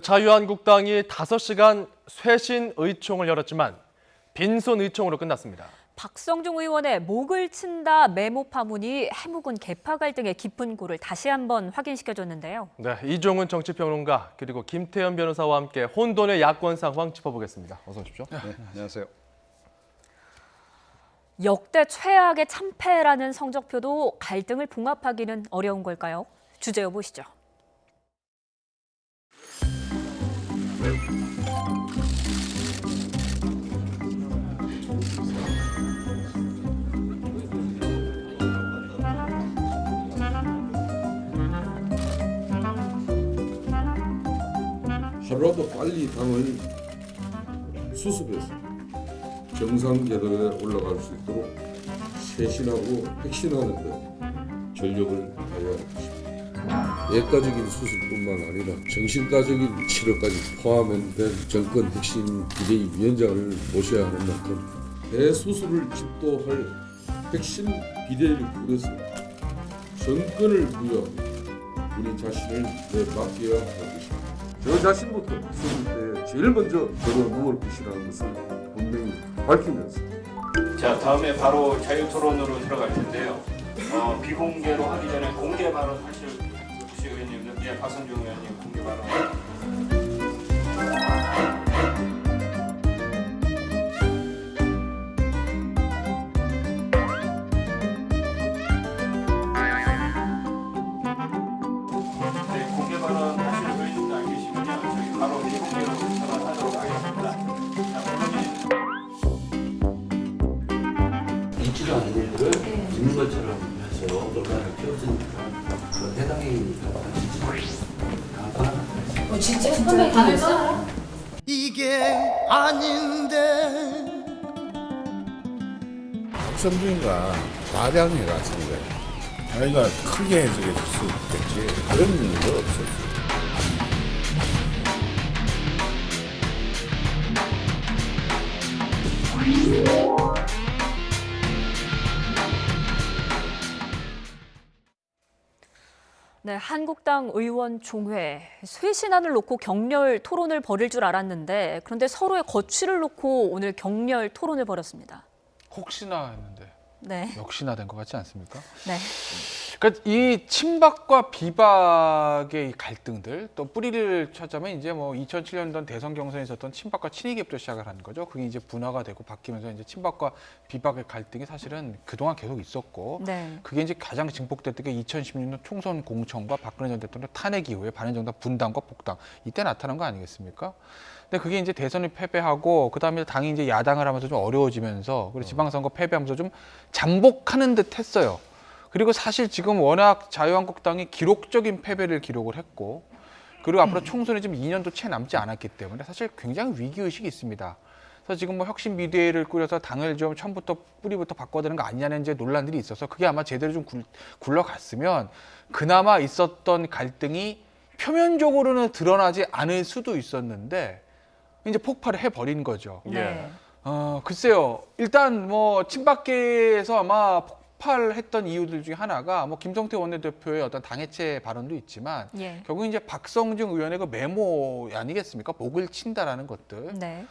자유한국당이 5시간 쇄신 의총을 열었지만 빈손 의총으로 끝났습니다. 박성중 의원의 목을 친다 메모 파문이 해묵은 계파 갈등의 깊은 골을 다시 한번 확인시켜줬는데요. 네, 이종훈 정치평론가 그리고 김태현 변호사와 함께 혼돈의 야권 상황 짚어보겠습니다. 어서 오십시오. 네, 안녕하세요. 역대 최악의 참패라는 성적표도 갈등을 봉합하기는 어려운 걸까요? 주제 보시죠. 하루라도 빨리 당을 수습해서 정상 계단에 올라갈 수 있도록 쇄신하고 혁신하는 데 전력을 다해야 할 것입니다. 예가적인 수습뿐만 아니라 정신과적인 치료까지 포함된 정권 혁신 비대위원장을 모셔야 하는 만큼 대수술을 집도할 혁신 비대위를 꾸려서 정권을 부여하고 우리 자신을 내맡겨야 할 것입니다. 저 자신부터 수술 때 제일 먼저 걸어 누울 것이라는 것을 분명히 밝히면서 자, 다음에 바로 자유토론으로 들어갈 텐데요. 비공개로 하기 전에 공개 발언 하실 혹시 의원님, 예, 박성중 의원님 공개 발언. 네, 공개 발언 하실 의원님도 안 계시면요, 저희 바로 비공개로 전환하도록 하겠습니다. 자, 의원님. 있지도 않은 일들을 있는 것처럼 해서 논란을 키웠으니까 그건 해당이니까 간판하나. 진짜 선배 써? 이게 아닌데 박성준이가 과장해가지고 자기가 크게 해석해 줄 수 있겠지. 그런 일도 없었어. 네, 한국당 의원 총회 쇄신안을 놓고 격렬 토론을 벌일 줄 알았는데 그런데 서로의 거취를 놓고 오늘 격렬 토론을 벌였습니다. 혹시나 했는데 네. 역시나 된 것 같지 않습니까? 네. 그러니까 이 친박과 비박의 이 갈등들 또 뿌리를 찾자면 이제 뭐 2007년도 대선 경선에 있었던 친박과 친이계부터 시작을 한 거죠. 그게 이제 분화가 되고 바뀌면서 이제 친박과 비박의 갈등이 사실은 그동안 계속 있었고 네. 그게 이제 가장 증폭됐던 게 2016년 총선 공천과 박근혜 전 대통령 탄핵 이후에 바른정당 분당과 복당 이때 나타난 거 아니겠습니까? 근데 그게 이제 대선을 패배하고 그다음에 당이 이제 야당을 하면서 좀 어려워지면서 그리고 지방선거 패배하면서 좀 잠복하는 듯 했어요. 그리고 사실 지금 워낙 자유한국당이 기록적인 패배를 기록을 했고 그리고 앞으로 총선이 지금 2년도 채 남지 않았기 때문에 사실 굉장히 위기의식이 있습니다. 그래서 지금 뭐 혁신 비대위를 꾸려서 당을 좀 처음부터 뿌리부터 바꿔야 되는 거 아니냐는 이제 논란들이 있어서 그게 아마 제대로 좀 굴러갔으면 그나마 있었던 갈등이 표면적으로는 드러나지 않을 수도 있었는데 이제 폭발을 해버린 거죠. 네. 글쎄요. 일단 뭐 친박계에서 아마 폭발했던 이유들 중에 하나가 뭐 김성태 원내대표의 어떤 당해체 발언도 있지만 예. 결국 이제 박성중 의원의 그 메모 아니겠습니까? 목을 친다라는 것들. 네.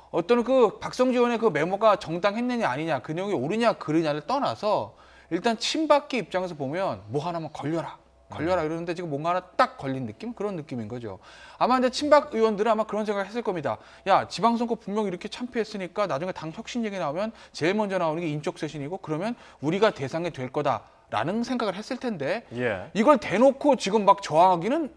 어떤 그 박성중 의원의 그 메모가 정당했느냐 아니냐, 그 내용이 옳으냐 그르냐를 떠나서 일단 친박계 입장에서 보면 뭐 하나만 걸려라 이러는데 지금 뭔가 하나 딱 걸린 느낌? 그런 느낌인 거죠. 아마 이제 친박 의원들은 아마 그런 생각을 했을 겁니다. 야, 지방선거 분명히 이렇게 참패했으니까 나중에 당 혁신 얘기 나오면 제일 먼저 나오는 게 인적 쇄신이고 그러면 우리가 대상이 될 거다라는 생각을 했을 텐데 이걸 대놓고 지금 막 저항하기는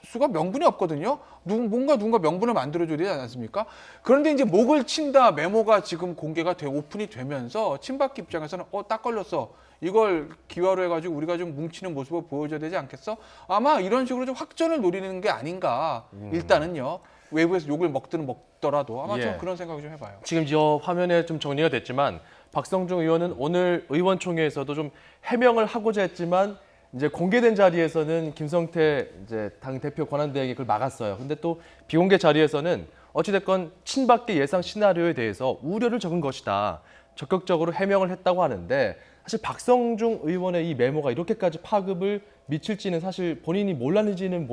수가 명분이 없거든요. 누군가 명분을 만들어줘야 되지 않습니까? 그런데 이제 목을 친다 메모가 지금 공개가 오픈이 되면서 친박 입장에서는 딱 걸렸어. 이걸 기화로 해가지고 우리가 좀 뭉치는 모습을 보여줘야 되지 않겠어? 아마 이런 식으로 좀 확전을 노리는 게 아닌가. 일단은요. 외부에서 욕을 먹더라도 아마 좀 그런 생각을 좀 해봐요. 지금 저 화면에 좀 정리가 됐지만 박성중 의원은 오늘 의원총회에서도 좀 해명을 하고자 했지만 이제 공개된 자리에서는 김성태 이제 당 대표 권한대행이 그걸 막았어요. 근데 또 비공개 자리에서는 어찌됐건 친박계 예상 시나리오에 대해서 우려를 적은 것이다. 적극적으로 해명을 했다고 하는데 사실 박성중 의원의 이 메모가 이렇게까지 파급을 미칠지는 사실 본인이 몰랐는지는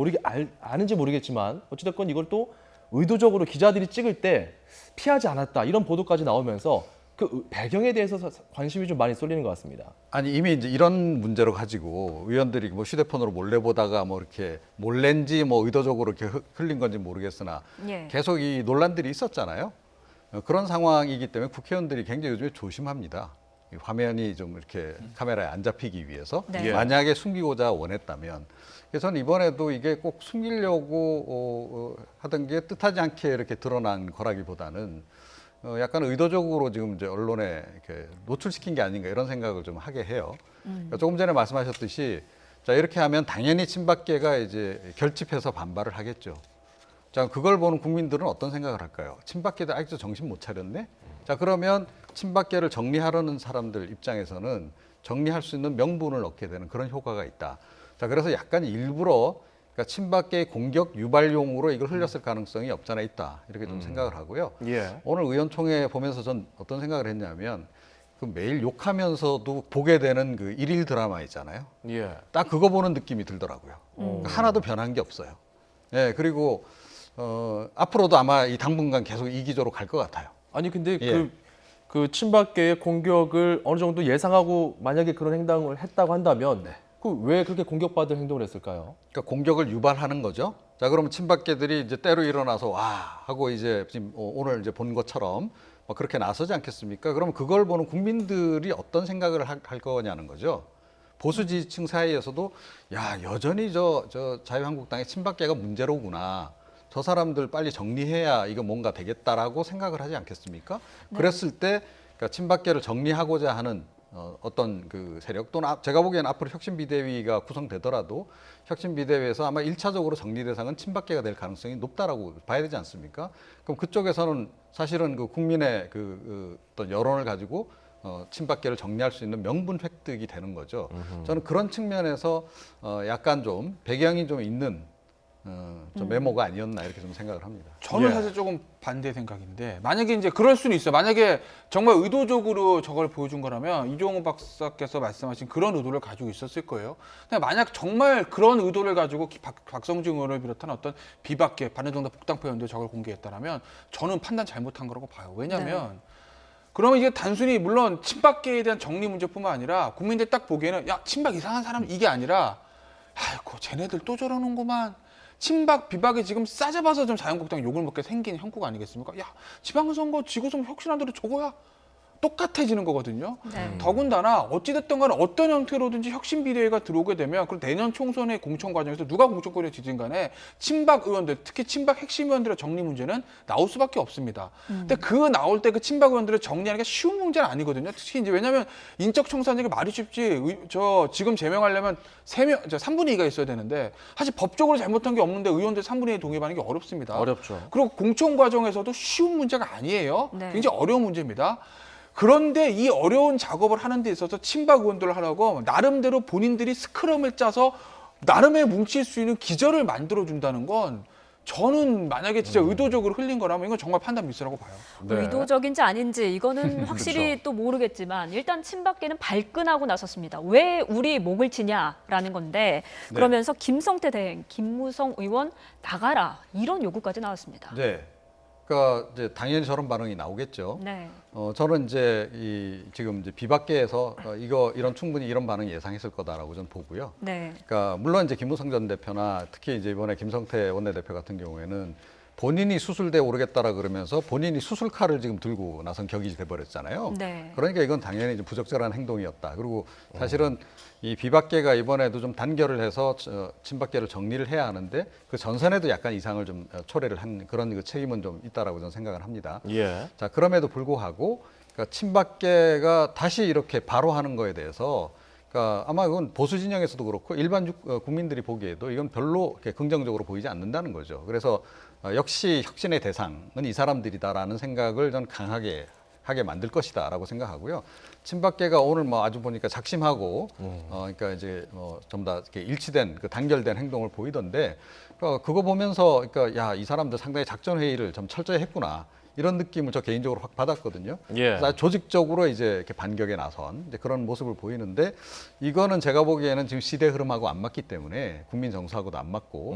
아는지 모르겠지만 어찌됐건 이걸 또 의도적으로 기자들이 찍을 때 피하지 않았다 이런 보도까지 나오면서 그 배경에 대해서 관심이 좀 많이 쏠리는 것 같습니다. 아니 이미 이제 이런 문제로 가지고 의원들이 뭐 휴대폰으로 몰래 보다가 뭐 이렇게 몰래인지 뭐 의도적으로 이렇게 흘린 건지 모르겠으나 예. 계속 이 논란들이 있었잖아요. 그런 상황이기 때문에 국회의원들이 굉장히 요즘에 조심합니다. 이 화면이 좀 이렇게 카메라에 안 잡히기 위해서 네. 만약에 숨기고자 원했다면 그래서 저는 이번에도 이게 꼭 숨기려고 하던 게 뜻하지 않게 이렇게 드러난 거라기보다는 약간 의도적으로 지금 이제 언론에 이렇게 노출시킨 게 아닌가 이런 생각을 좀 하게 해요. 그러니까 조금 전에 말씀하셨듯이 자 이렇게 하면 당연히 친박계가 이제 결집해서 반발을 하겠죠. 자 그걸 보는 국민들은 어떤 생각을 할까요? 친박계들 아직도 정신 못 차렸네. 자 그러면 친박계를 정리하려는 사람들 입장에서는 정리할 수 있는 명분을 얻게 되는 그런 효과가 있다. 자 그래서 약간 일부러 그러니까 친박계의 공격 유발용으로 이걸 흘렸을 가능성이 없잖아 있다 이렇게 좀 생각을 하고요. 예. 오늘 의원총회 보면서 전 어떤 생각을 했냐면 그 매일 욕하면서도 보게 되는 그 일일 드라마 있잖아요. 예. 딱 그거 보는 느낌이 들더라고요. 그러니까 하나도 변한 게 없어요. 예 그리고 앞으로도 아마 이 당분간 계속 이 기조로 갈 것 같아요. 아니 근데 예. 그 친박계의 공격을 어느 정도 예상하고 만약에 그런 행동을 했다고 한다면 그 왜 그렇게 공격받을 행동을 했을까요? 그러니까 공격을 유발하는 거죠. 자, 그러면 친박계들이 이제 때로 일어나서 와 하고 이제 지금 오늘 이제 본 것처럼 뭐 그렇게 나서지 않겠습니까? 그러면 그걸 보는 국민들이 어떤 생각을 할 거냐는 거죠. 보수 지지층 사이에서도 야 여전히 저 자유한국당의 친박계가 문제로구나. 저 사람들 빨리 정리해야 이거 뭔가 되겠다라고 생각을 하지 않겠습니까? 네. 그랬을 때 그러니까 친박계를 정리하고자 하는 어떤 그 세력 또는 제가 보기에는 앞으로 혁신비대위가 구성되더라도 혁신비대위에서 아마 1차적으로 정리 대상은 친박계가 될 가능성이 높다라고 봐야 되지 않습니까? 그럼 그쪽에서는 사실은 그 국민의 그 어떤 여론을 가지고 친박계를 정리할 수 있는 명분 획득이 되는 거죠. 저는 그런 측면에서 약간 좀 배경이 좀 있는 좀 메모가 아니었나 이렇게 좀 생각을 합니다. 저는 예. 사실 조금 반대 생각인데 만약에 이제 그럴 수는 있어요. 만약에 정말 의도적으로 저걸 보여준 거라면 이종호 박사께서 말씀하신 그런 의도를 가지고 있었을 거예요. 근데 만약 정말 그런 의도를 가지고 박성중 의원을 비롯한 어떤 비박계 바른정당 복당파 의원들 저걸 공개했다라면 저는 판단 잘못한 거라고 봐요. 왜냐하면 그러면 이게 단순히 물론 친박계에 대한 정리 문제뿐만 아니라 국민들 딱 보기에는 야 친박 이상한 사람 이게 아니라 아이고 쟤네들 또 저러는구만. 친박 비박이 지금 싸잡아서 좀 자유한국당 욕을 먹게 생긴 형국 아니겠습니까? 야 지방선거 지구선 혁신안대로 저거야 똑같아지는 거거든요. 네. 더군다나 어찌됐든 간에 어떤 형태로든지 혁신비대위가 들어오게 되면 그리고 내년 총선의 공천 과정에서 누가 공천권을 지진 간에 친박 의원들 특히 친박 핵심 의원들의 정리 문제는 나올 수밖에 없습니다. 근데 그 나올 때 그 친박 의원들을 정리하는 게 쉬운 문제는 아니거든요. 특히 이제 왜냐하면 인적 청산이 말이 쉽지 저 지금 제명하려면 3분의 2가 있어야 되는데 사실 법적으로 잘못한 게 없는데 의원들 3분의 2 동의하는 게 어렵습니다. 어렵죠. 그리고 공천 과정에서도 쉬운 문제가 아니에요. 네. 굉장히 어려운 문제입니다. 그런데 이 어려운 작업을 하는 데 있어서 친박 의원들을 하라고 나름대로 본인들이 스크럼을 짜서 나름의 뭉칠 수 있는 기절을 만들어준다는 건 저는 만약에 진짜 의도적으로 흘린 거라면 이건 정말 판단 미스라고 봐요. 네. 의도적인지 아닌지 이거는 확실히 또 모르겠지만 일단 친박계는 발끈하고 나섰습니다. 왜 우리 목을 치냐라는 건데 그러면서 김성태 대행, 김무성 의원 나가라 이런 요구까지 나왔습니다. 네. 그러니까 이제 당연히 저런 반응이 나오겠죠. 네. 저는 이제 지금 이제 비박계에서 이런 충분히 이런 반응이 예상했을 거다라고 저는 보고요. 네. 그러니까 물론 이제 김무성 전 대표나 특히 이제 이번에 김성태 원내대표 같은 경우에는 본인이 수술대에 오르겠다라 그러면서 본인이 수술칼을 지금 들고 나선 격이 돼버렸잖아요. 네. 그러니까 이건 당연히 좀 부적절한 행동이었다. 그리고 사실은 이 비박계가 이번에도 좀 단결을 해서 친박계를 정리를 해야 하는데 그 전선에도 약간 이상을 좀 초래를 한 그런 그 책임은 좀 있다라고 저는 생각을 합니다. 예. 자 그럼에도 불구하고 그러니까 친박계가 다시 이렇게 바로 하는 거에 대해서 그러니까 아마 그건 보수 진영에서도 그렇고 일반 국민들이 보기에도 이건 별로 이렇게 긍정적으로 보이지 않는다는 거죠. 그래서 역시 혁신의 대상은 이 사람들이다라는 생각을 전 강하게 하게 만들 것이다라고 생각하고요. 친박계가 오늘 뭐 아주 보니까 작심하고 그러니까 이제 좀 다 이렇게 일치된 그 단결된 행동을 보이던데 그거 보면서 그러니까 야 이 사람들 상당히 작전 회의를 좀 철저히 했구나. 이런 느낌을 저 개인적으로 확 받았거든요. 예. 그래서 조직적으로 이제 이렇게 반격에 나선 이제 그런 모습을 보이는데 이거는 제가 보기에는 지금 시대 흐름하고 안 맞기 때문에 국민 정서하고도 안 맞고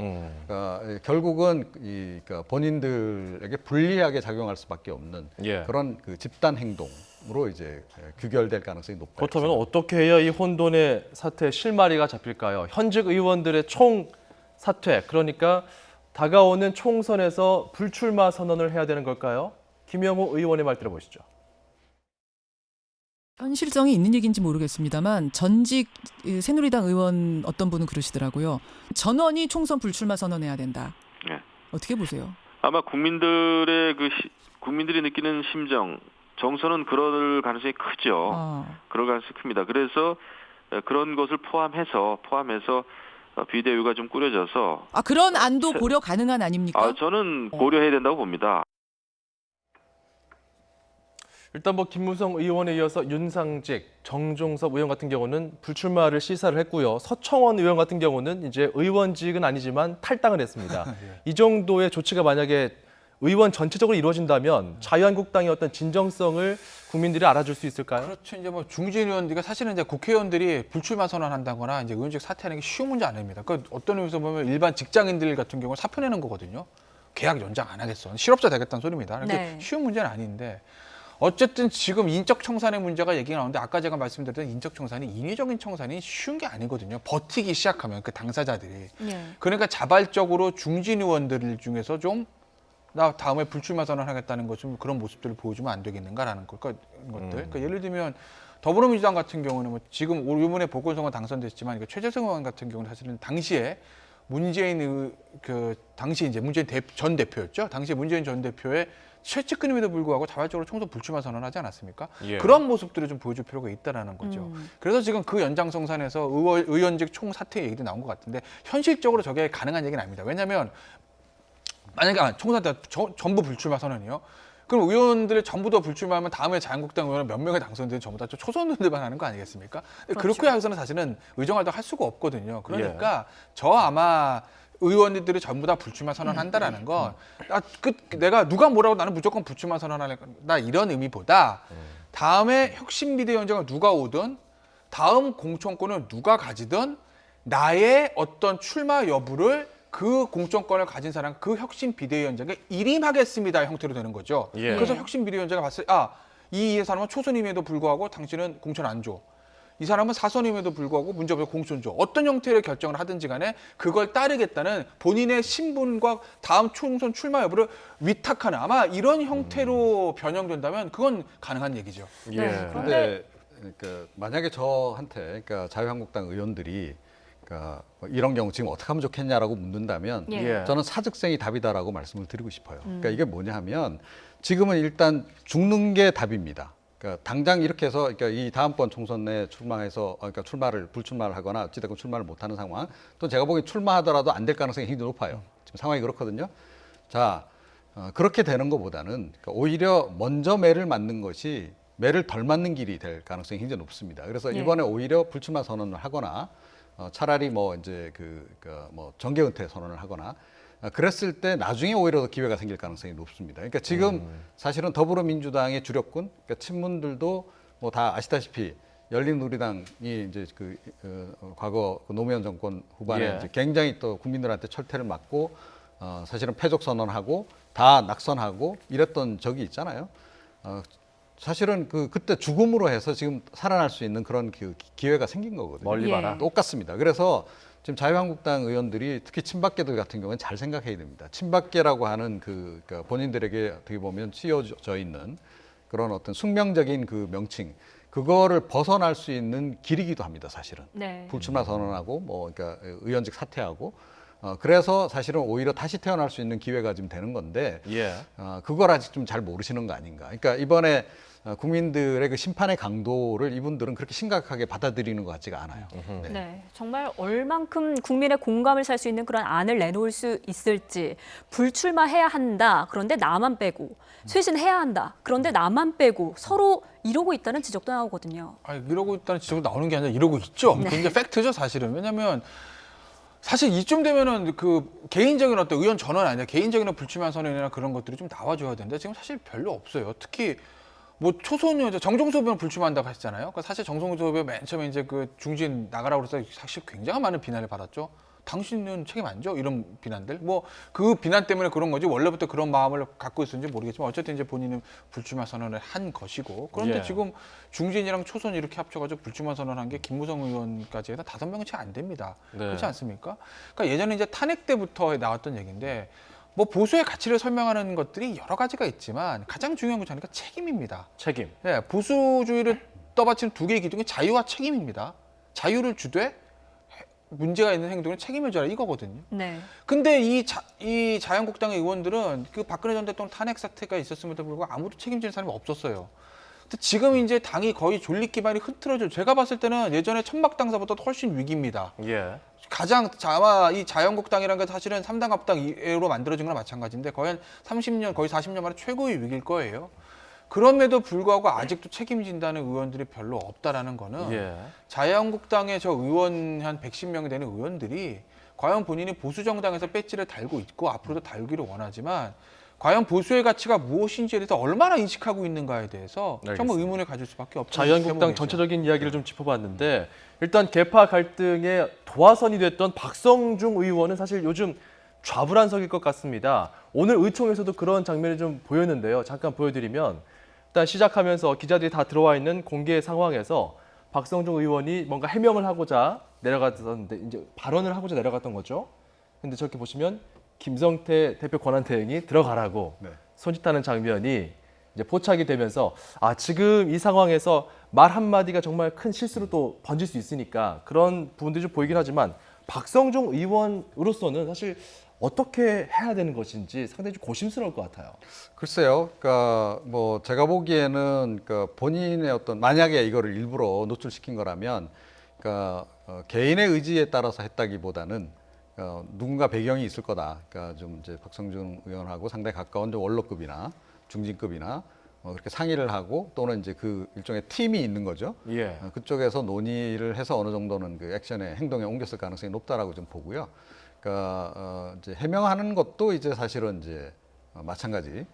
그러니까 결국은 그러니까 본인들에게 불리하게 작용할 수밖에 없는 예. 그런 그 집단 행동으로 이제 규결될 가능성이 높아요. 그렇다면 어떻게 해야 이 혼돈의 사태에 실마리가 잡힐까요? 현직 의원들의 총 사퇴, 그러니까 다가오는 총선에서 불출마 선언을 해야 되는 걸까요? 김영호 의원의 말 들어보시죠. 현실성이 있는 얘기인지 모르겠습니다만 전직 새누리당 의원 어떤 분은 그러시더라고요. 전원이 총선 불출마 선언해야 된다. 네. 어떻게 보세요? 아마 국민들의 국민들이 느끼는 심정, 정서는 그럴 가능성이 크죠. 그럴 가능성이 큽니다. 그래서 그런 것을 포함해서 비대위가 좀 꾸려져서 그런 안도 고려 가능한 아닙니까? 저는 고려해야 된다고 봅니다. 일단 뭐 김무성 의원에 이어서 윤상직, 정종섭 의원 같은 경우는 불출마를 시사를 했고요. 서청원 의원 같은 경우는 이제 의원직은 아니지만 탈당을 했습니다. 이 정도의 조치가 만약에 의원 전체적으로 이루어진다면 자유한국당의 어떤 진정성을 국민들이 알아줄 수 있을까요? 그렇죠. 이제 뭐 중진 의원들이 사실은 이제 국회의원들이 불출마 선언한다거나 이제 의원직 사퇴하는 게 쉬운 문제 아닙니다. 그 어떤 의미에서 보면 일반 직장인들 같은 경우는 사표 내는 거거든요. 계약 연장 안 하겠어. 실업자 되겠다는 소리입니다. 그러니까 쉬운 문제는 아닌데 어쨌든 지금 인적 청산의 문제가 얘기가 나오는데 아까 제가 말씀드렸던 인적 청산이 인위적인 청산이 쉬운 게 아니거든요. 버티기 시작하면 그 당사자들이. 그러니까 자발적으로 중진 의원들 중에서 좀 나 다음에 불출마 선언하겠다는 것 좀 그런 모습들을 보여주면 안 되겠는가라는 것들. 그러니까 예를 들면 더불어민주당 같은 경우는 뭐 지금 이번에 보궐선거 당선됐지만 최재성 의원 같은 경우는 사실은 당시에 문재인 당시 이제 문재인 전 대표였죠. 당시 문재인 전 대표의 최측근임에도 불구하고 자발적으로 총선 불출마 선언하지 않았습니까? 예. 그런 모습들을 좀 보여줄 필요가 있다라는 거죠. 그래서 지금 그 연장성산에서 의원직 총사퇴 얘기도 나온 것 같은데 현실적으로 저게 가능한 얘기는 아닙니다. 왜냐하면 만약에 총선 때 전부 불출마 선언이요. 그럼 의원들이 전부 다 불출마하면 다음에 자유한국당 의원은 몇 명의 당선되는 전부 다 초선 의원들만 하는 거 아니겠습니까? 그렇죠. 그렇게 해서는 사실은 의정활동 할 수가 없거든요. 그러니까 저 아마 의원들이 전부 다 불출마 선언한다라는 건 내가 누가 뭐라고 나는 무조건 불출마 선언한다 이런 의미보다 다음에 혁신 비대위원장을 누가 오든 다음 공천권을 누가 가지든 나의 어떤 출마 여부를 그 공천권을 가진 사람, 그 혁신 비대위원장에 일임하겠습니다 형태로 되는 거죠. 예. 그래서 혁신 비대위원장이 봤을 때 이 사람은 초선임에도 불구하고 당신은 공천 안 줘. 이 사람은 사선임에도 불구하고 문제없이 공천 줘. 어떤 형태의 결정을 하든지 간에 그걸 따르겠다는 본인의 신분과 다음 총선 출마 여부를 위탁하는 아마 이런 형태로 변형된다면 그건 가능한 얘기죠. 예. 그런데 그러니까 만약에 저한테 그러니까 자유한국당 의원들이 그러니까 이런 경우 지금 어떻게 하면 좋겠냐라고 묻는다면 저는 사직생이 답이다라고 말씀을 드리고 싶어요. 그러니까 이게 뭐냐 하면 지금은 일단 죽는 게 답입니다. 그러니까 당장 이렇게 해서 그러니까 이 다음번 총선에 출마해서 그러니까 불출마를 하거나 어찌됐건 출마를 못하는 상황 또 제가 보기엔 출마하더라도 안 될 가능성이 굉장히 높아요. 지금 상황이 그렇거든요. 자 그렇게 되는 것보다는 그러니까 오히려 먼저 매를 맞는 것이 매를 덜 맞는 길이 될 가능성이 굉장히 높습니다. 그래서 이번에 오히려 불출마 선언을 하거나 차라리 뭐 이제 뭐 정계 은퇴 선언을 하거나 그랬을 때 나중에 오히려 더 기회가 생길 가능성이 높습니다. 그러니까 지금 사실은 더불어민주당의 주력군, 그러니까 친문들도 뭐 다 아시다시피 열린우리당이 이제 과거 노무현 정권 후반에 이제 굉장히 또 국민들한테 철퇴를 맞고 사실은 패족 선언하고 다 낙선하고 이랬던 적이 있잖아요. 사실은 그때 죽음으로 해서 지금 살아날 수 있는 그런 기회가 생긴 거거든요. 멀리 봐라. 똑같습니다. 그래서 지금 자유한국당 의원들이 특히 친박계들 같은 경우는 잘 생각해야 됩니다. 친박계라고 하는 그러니까 본인들에게 어떻게 보면 씌워져 있는 그런 어떤 숙명적인 그 명칭, 그거를 벗어날 수 있는 길이기도 합니다. 사실은 불출마 선언하고 뭐 그러니까 의원직 사퇴하고. 그래서 사실은 오히려 다시 태어날 수 있는 기회가 지금 되는 건데 그걸 아직 좀 잘 모르시는 거 아닌가. 그러니까 이번에 국민들의 그 심판의 강도를 이분들은 그렇게 심각하게 받아들이는 것 같지가 않아요. 정말 얼만큼 국민의 공감을 살 수 있는 그런 안을 내놓을 수 있을지. 불출마해야 한다. 그런데 나만 빼고. 쇄신해야 한다. 그런데 나만 빼고. 서로 이러고 있다는 지적도 나오거든요. 이러고 있다는 지적도 나오는 게 아니라 이러고 있죠. 그게 팩트죠 사실은. 왜냐하면 사실 이쯤 되면은 그 개인적인 어떤 의원 전원 아니라 개인적인 불출마 선언이나 그런 것들이 좀 나와줘야 되는데 지금 사실 별로 없어요. 특히 뭐 초선 의원 정종섭 의원 불출마한다고 했잖아요. 그러니까 사실 정종섭 의원 맨 처음에 이제 그 중진 나가라고 해서 사실 굉장히 많은 비난을 받았죠. 당신은 책임 안 져? 이런 비난들. 뭐 그 비난 때문에 그런 거지 원래부터 그런 마음을 갖고 있었는지 모르겠지만 어쨌든 이제 본인은 불출마 선언을 한 것이고 그런데 예. 지금 중진이랑 초선 이렇게 합쳐가지고 불출마 선언한 게 김무성 의원까지 해서 5명은 채 안 됩니다. 네. 그렇지 않습니까? 그러니까 예전에 이제 탄핵 때부터 나왔던 얘기인데 뭐 보수의 가치를 설명하는 것들이 여러 가지가 있지만 가장 중요한 건 저니까 책임입니다. 책임. 예, 보수주의를 떠받치는 두 개의 기둥이 자유와 책임입니다. 자유를 주되 문제가 있는 행동에 책임을 져라 이거거든요. 네. 근데 이 자유한국당의 의원들은 그 박근혜 전 대통령 탄핵 사태가 있었음에도 불구하고 아무도 책임지는 사람이 없었어요. 근데 지금 이제 당이 거의 존립 기반이 흐트러져. 제가 봤을 때는 예전에 천막당사보다 훨씬 위기입니다. 예. 가장 아마 이 자유한국당이라는 게 사실은 3당 합당으로 만들어진 거나 마찬가지인데 거의 한 30년, 거의 40년 만에 최고의 위기일 거예요. 그럼에도 불구하고 아직도 책임진다는 의원들이 별로 없다라는 거는 예. 자유한국당의 저 의원 한 110명이 되는 의원들이 과연 본인이 보수정당에서 배지를 달고 있고 앞으로도 달기를 원하지만 과연 보수의 가치가 무엇인지에 대해서 얼마나 인식하고 있는가에 대해서 알겠습니다. 정말 의문을 가질 수밖에 없죠. 자유한국당 전체적인 이야기를 좀 짚어봤는데 일단 계파 갈등의 도화선이 됐던 박성중 의원은 사실 요즘 좌불안석일 것 같습니다. 오늘 의총에서도 그런 장면이 좀 보였는데요. 잠깐 보여드리면 일단 시작하면서 기자들이 다 들어와 있는 공개 상황에서 박성중 의원이 뭔가 해명을 하고자 내려갔었는데 이제 발언을 하고자 내려갔던 거죠. 근데 저렇게 보시면 김성태 대표 권한대행이 들어가라고 네. 손짓하는 장면이 이제 포착이 되면서 아 지금 이 상황에서 말 한마디가 정말 큰 실수로 또 번질 수 있으니까 그런 부분들이 좀 보이긴 하지만 박성중 의원으로서는 사실 어떻게 해야 되는 것인지 상당히 좀 고심스러울 것 같아요. 글쎄요. 그러니까 뭐 제가 보기에는 그러니까 본인의 어떤 만약에 이거를 일부러 노출시킨 거라면 그러니까 개인의 의지에 따라서 했다기보다는 누군가 배경이 있을 거다. 그러니까 좀 이제 박성준 의원하고 상당히 가까운 좀 원로급이나 중진급이나 그렇게 상의를 하고 또는 이제 그 일종의 팀이 있는 거죠. 예. 그쪽에서 논의를 해서 어느 정도는 그 액션에 행동에 옮겼을 가능성이 높다라고 좀 보고요. 그러니까 이제 해명하는 것도 이제 사실은 이제 마찬가지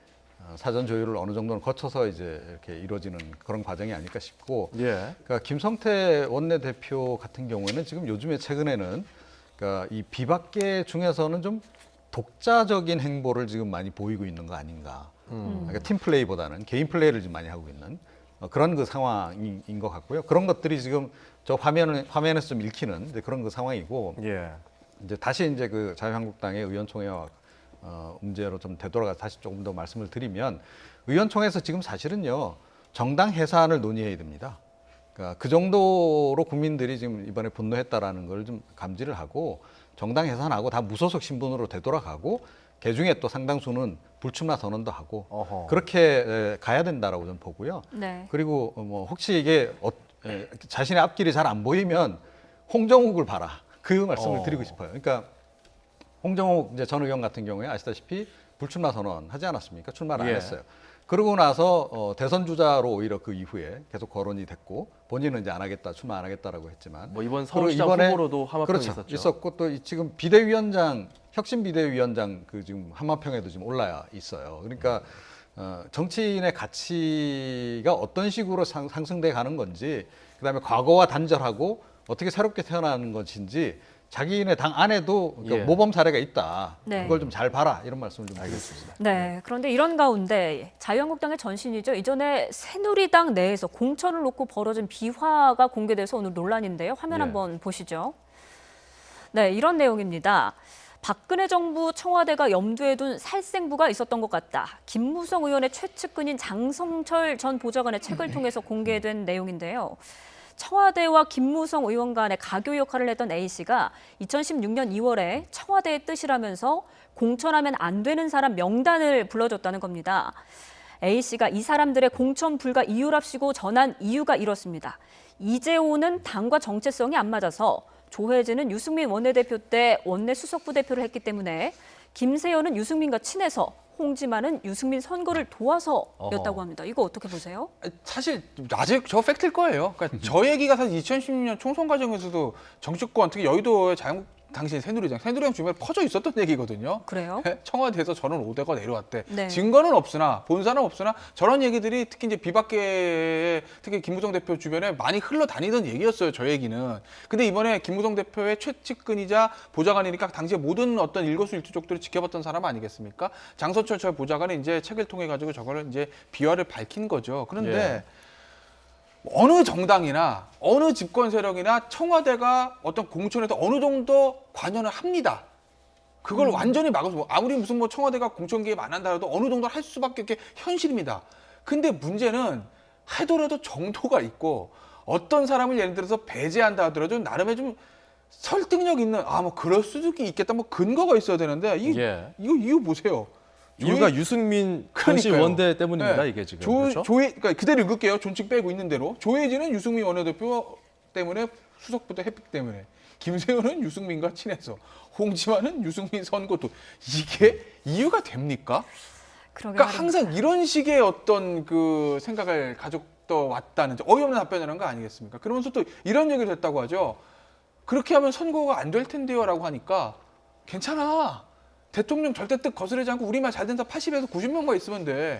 사전 조율을 어느 정도는 거쳐서 이제 이렇게 이루어지는 그런 과정이 아닐까 싶고. 예. 그러니까 김성태 원내대표 같은 경우에는 지금 요즘에 최근에는 그러니까 이 비박계 중에서는 좀 독자적인 행보를 지금 많이 보이고 있는 거 아닌가. 그러니까 팀 플레이보다는 개인 플레이를 좀 많이 하고 있는 그런 그 상황인 것 같고요. 그런 것들이 지금 저 화면에서 좀 읽히는 이제 그런 그 상황이고. 예. 이제 다시 이제 그 자유한국당의 의원총회와 문제로 좀 되돌아가 다시 조금 더 말씀을 드리면 의원총회에서 지금 사실은요 정당 해산을 논의해야 됩니다. 그러니까 그 정도로 국민들이 지금 이번에 분노했다라는 걸 좀 감지를 하고 정당 해산하고 다 무소속 신분으로 되돌아가고 개중에 또 상당수는 불출마 선언도 하고 어허. 그렇게 가야 된다라고 좀 보고요. 네. 그리고 뭐 혹시 이게 자신의 앞길이 잘 안 보이면 홍정욱을 봐라. 그 말씀을 드리고 싶어요. 그러니까 홍정욱 이제 전 의원 같은 경우에 아시다시피 불출마 선언 하지 않았습니까? 출마를 안 예. 했어요. 그러고 나서 대선 주자로 오히려 그 이후에 계속 거론이 됐고 본인은 이제 안 하겠다, 출마 안 하겠다라고 했지만 뭐 이번 그리고 서울시장 이번에 후보로도 한마평이 그렇죠. 있었죠. 있었고 또 지금 비대위원장 혁신 비대위원장 그 지금 한마평에도 지금 올라 있어요. 그러니까 정치인의 가치가 어떤 식으로 상승돼 가는 건지 그다음에 과거와 단절하고 어떻게 새롭게 태어나는 것인지 자기네 당 안에도 예. 모범 사례가 있다. 네. 그걸 좀 잘 봐라 이런 말씀을 좀 드리겠습니다. 네, 그런데 이런 가운데 자유한국당의 전신이죠. 이전에 새누리당 내에서 공천을 놓고 벌어진 비화가 공개돼서 오늘 논란인데요. 화면 예. 한번 보시죠. 네, 이런 내용입니다. 박근혜 정부 청와대가 염두에 둔 살생부가 있었던 것 같다. 김무성 의원의 최측근인 장성철 전 보좌관의 책을 통해서 공개된 내용인데요. 청와대와 김무성 의원 간의 가교 역할을 했던 A씨가 2016년 2월에 청와대의 뜻이라면서 공천하면 안 되는 사람 명단을 불러줬다는 겁니다. A씨가 이 사람들의 공천 불가 이유랍시고 전한 이유가 이렇습니다. 이재호는 당과 정체성이 안 맞아서 조혜진은 유승민 원내대표 때 원내 수석부 대표를 했기 때문에 김세연은 유승민과 친해서 홍지만은 유승민 선거를 도와서였다고 합니다. 이거 어떻게 보세요? 사실 아직 저 팩트일 거예요. 그러니까 저 얘기가 사실 2016년 총선 과정에서도 정치권 특히 여의도의 당시 새누리당 주변에 퍼져 있었던 얘기거든요. 그래요? 청와대에서 저런 오더가 내려왔대. 네. 증거는 없으나 본사는 없으나 저런 얘기들이 특히 이제 비박계에 특히 김무성 대표 주변에 많이 흘러다니던 얘기였어요. 저 얘기는. 근데 이번에 김무성 대표의 최측근이자 보좌관이니까 당시에 모든 어떤 일거수일투족들을 지켜봤던 사람 아니겠습니까? 장선철 전 보좌관이 이제 책을 통해 가지고 저거를 이제 비화를 밝힌 거죠. 그런데 어느 정당이나 어느 집권 세력이나 청와대가 어떤 공천에서 어느 정도 관여를 합니다. 그걸 완전히 막아서 아무리 무슨 뭐 청와대가 공천 개입 안 한다 해도 어느 정도 할 수밖에 없게 현실입니다. 근데 문제는 하더라도 정도가 있고 어떤 사람을 예를 들어서 배제한다 하더라도 나름의 좀 설득력 있는 뭐 그럴 수도 있겠다 뭐 근거가 있어야 되는데 이거 보세요. 이유가 유승민 당시 원내 때문입니다. 이게 지금. 그러니까 그대로 읽을게요. 존칭 빼고 있는 대로. 조혜진은 유승민 원내대표 때문에 수석부터 했기 때문에. 김세현은 유승민과 친해서. 홍지만은 유승민 선거도. 이게 이유가 됩니까? 그러니까 항상 이런 식의 어떤 그 생각을 가지고 왔다는 어이없는 답변이라는 거 아니겠습니까? 그러면서 또 이런 얘기를 했다고 하죠. 그렇게 하면 선거가 안 될 텐데요 라고 하니까 괜찮아. 대통령 절대 뜻 거스르지 않고 우리만 잘 된다 80에서 90명만 있으면 돼.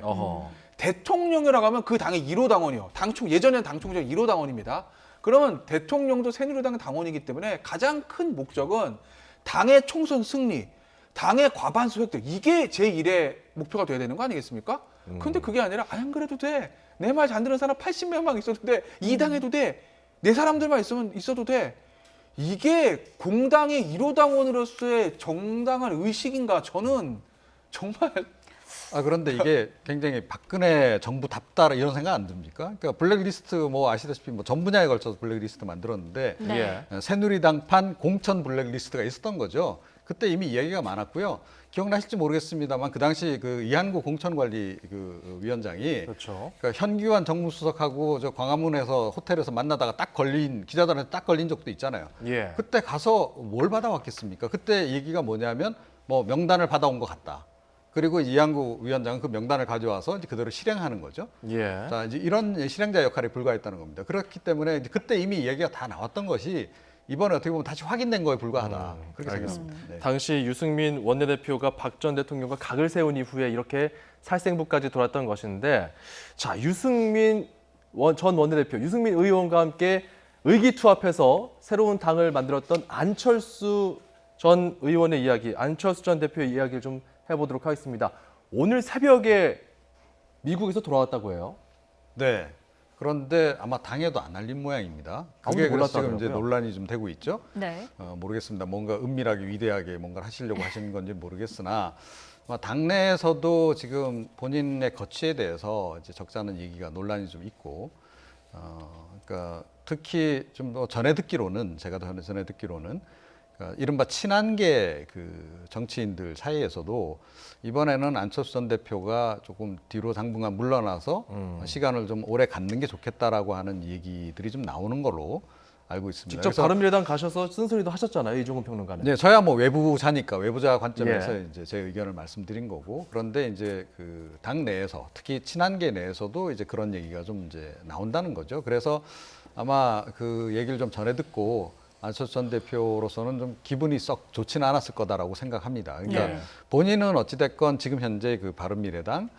대통령이라고 하면 그 당의 1호 당원이요. 예전에는 당총장 1호 당원입니다. 그러면 대통령도 새누리당 당원이기 때문에 가장 큰 목적은 당의 총선 승리, 당의 과반수 획득 이게 제1의 목표가 돼야 되는 거 아니겠습니까? 근데 그게 아니라 안 그래도 돼. 내 말 잘 듣는 사람 80명만 있어도 돼. 이 당해도 돼. 내 사람들만 있어도 돼. 이게 공당의 1호 당원으로서의 정당한 의식인가? 저는 정말 그런데 이게 굉장히 박근혜 정부답다 이런 생각 안 듭니까? 그러니까 블랙리스트 뭐 아시다시피 뭐 전 분야에 걸쳐서 블랙리스트 만들었는데 새누리당판 공천 블랙리스트가 있었던 거죠. 그때 이미 이야기가 많았고요. 기억나실지 모르겠습니다만 그 당시 그 이한구 공천관리 그 위원장이 그러니까 현기환 정무수석하고 저 광화문에서 호텔에서 만나다가 기자들한테 딱 걸린 적도 있잖아요. 그때 가서 뭘 받아왔겠습니까? 그때 얘기가 뭐냐면 뭐 명단을 받아온 것 같다. 그리고 이한구 위원장은 그 명단을 가져와서 이제 그대로 실행하는 거죠. 자, 이제 이런 실행자 역할에 불과했다는 겁니다. 그렇기 때문에 이제 그때 이미 얘기가 다 나왔던 것이 이번에 어떻게 보면 다시 확인된 거에 불과하다. 그렇게 생각합니다. 네. 당시 유승민 원내대표가 박 전 대통령과 각을 세운 이후에 이렇게 살생부까지 돌았던 것인데, 자, 유승민 전 원내대표, 유승민 의원과 함께 의기투합해서 새로운 당을 만들었던 안철수 전 의원의 이야기, 안철수 전 대표의 이야기를 좀 해보도록 하겠습니다. 오늘 새벽에 미국에서 돌아왔다고 해요. 네. 그런데 아마 당에도 안 알린 모양입니다. 그게 그래서 지금 이제 논란이 좀 되고 있죠. 네. 모르겠습니다. 뭔가 은밀하게 위대하게 뭔가를 하시려고 하시는 건지 모르겠으나 당내에서도 지금 본인의 거취에 대해서 이제 적잖은 얘기가 논란이 좀 있고, 그러니까 특히 좀 전에 듣기로는 그러니까 이른바 친한계 그 정치인들 사이에서도 이번에는 안철수 전 대표가 조금 뒤로 당분간 물러나서 시간을 좀 오래 갖는 게 좋겠다라고 하는 얘기들이 좀 나오는 걸로 알고 있습니다. 직접 바른미래당 가셔서 쓴소리도 하셨잖아요, 이종훈 평론가는. 네, 저야 뭐 외부자니까 외부자 관점에서 이제 제 의견을 말씀드린 거고, 그런데 이제 그 당 내에서 특히 친한계 내에서도 이제 그런 얘기가 좀 이제 나온다는 거죠. 그래서 아마 그 얘기를 좀 전해 듣고 안철수 전 대표로서는 좀 기분이 썩 좋지는 않았을 거다라고 생각합니다. 그러니까 본인은 어찌됐건 지금 현재 그 바른미래당의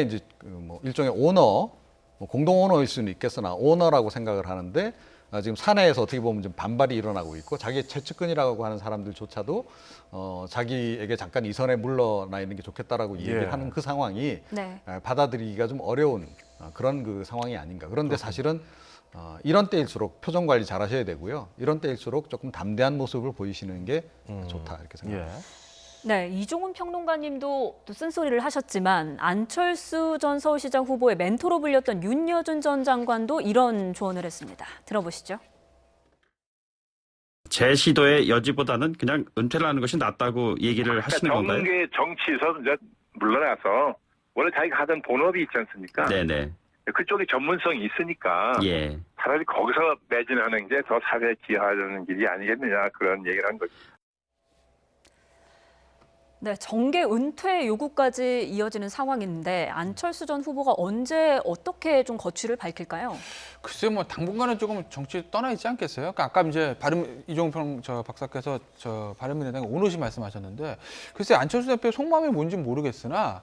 이제 뭐 일종의 오너, 뭐 공동 오너일 수는 있겠으나 오너라고 생각을 하는데 지금 사내에서 어떻게 보면 좀 반발이 일어나고 있고 자기의 최측근이라고 하는 사람들조차도 자기에게 잠깐 이 선에 물러나 있는 게 좋겠다라고 얘기를 하는 그 상황이 받아들이기가 좀 어려운 그런 그 상황이 아닌가. 그런데 사실은 이런 때일수록 표정 관리 잘 하셔야 되고요. 이런 때일수록 조금 담대한 모습을 보이시는 게 좋다 이렇게 생각합니다. 네, 이종훈 평론가님도 또 쓴소리를 하셨지만 안철수 전 서울시장 후보의 멘토로 불렸던 윤여준 전 장관도 이런 조언을 했습니다. 들어보시죠. 제 시도의 여지보다는 그냥 은퇴를 하는 것이 낫다고 얘기를 하시는 건가요? 정계 정치에서 이제 물러나서 원래 자기가 하던 본업이 있지 않습니까? 네네. 그쪽에 전문성이 있으니까 차라리 거기서 매진하는 게 더 사회에 기여하는 길이 아니겠느냐 그런 얘기를 한 거죠. 네, 정계 은퇴 요구까지 이어지는 상황인데 안철수 전 후보가 언제 어떻게 좀 거취를 밝힐까요? 글쎄 뭐 당분간은 조금 정치 떠나 있지 않겠어요? 그러니까 아까 이제 이종평 박사께서 바른미래당 오롯이 말씀하셨는데 글쎄 안철수 대표 속마음이 뭔지 모르겠으나